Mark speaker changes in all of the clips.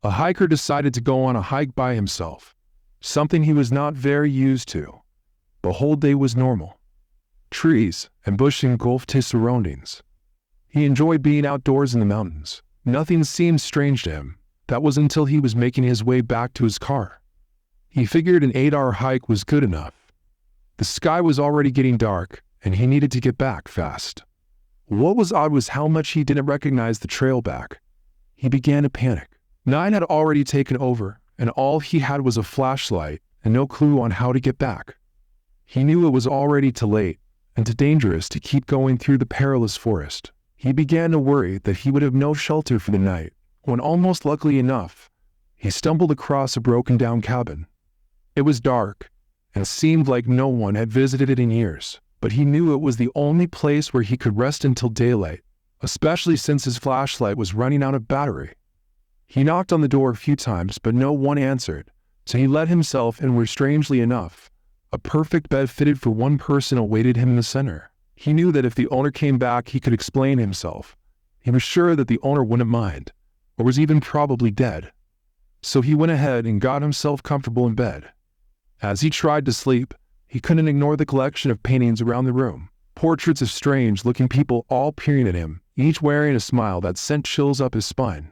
Speaker 1: A hiker decided to go on a hike by himself, something he was not very used to. The whole day was normal. Trees and bush engulfed his surroundings. He enjoyed being outdoors in the mountains. Nothing seemed strange to him. That was until he was making his way back to his car. He figured an 8-hour hike was good enough. The sky was already getting dark, and he needed to get back fast. What was odd was how much he didn't recognize the trail back. He began to panic. Night had already taken over, and all he had was a flashlight and no clue on how to get back. He knew it was already too late and too dangerous to keep going through the perilous forest. He began to worry that he would have no shelter for the night, when almost luckily enough, he stumbled across a broken-down cabin. It was dark, and seemed like no one had visited it in years, but he knew it was the only place where he could rest until daylight, especially since his flashlight was running out of battery. He knocked on the door a few times, but no one answered, so he let himself in where, strangely enough, a perfect bed fitted for one person awaited him in the center. He knew that if the owner came back, he could explain himself. He was sure that the owner wouldn't mind, or was even probably dead. So he went ahead and got himself comfortable in bed. As he tried to sleep, he couldn't ignore the collection of paintings around the room. Portraits of strange-looking people all peering at him, each wearing a smile that sent chills up his spine.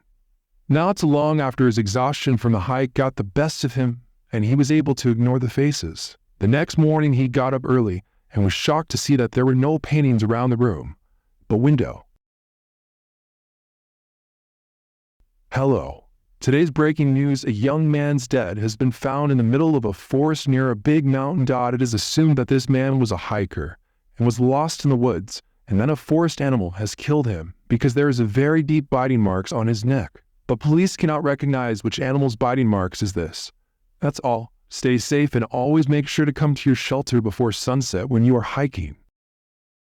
Speaker 1: Not too long after, his exhaustion from the hike got the best of him, and he was able to ignore the faces. The next morning he got up early and was shocked to see that there were no paintings around the room, but window. Hello. Today's breaking news: a young man's dead has been found in the middle of a forest near a big mountain. It is assumed that this man was a hiker and was lost in the woods, and then a forest animal has killed him because there is a very deep biting marks on his neck. But police cannot recognize which animal's biting marks is this. That's all. Stay safe and always make sure to come to your shelter before sunset when you are hiking.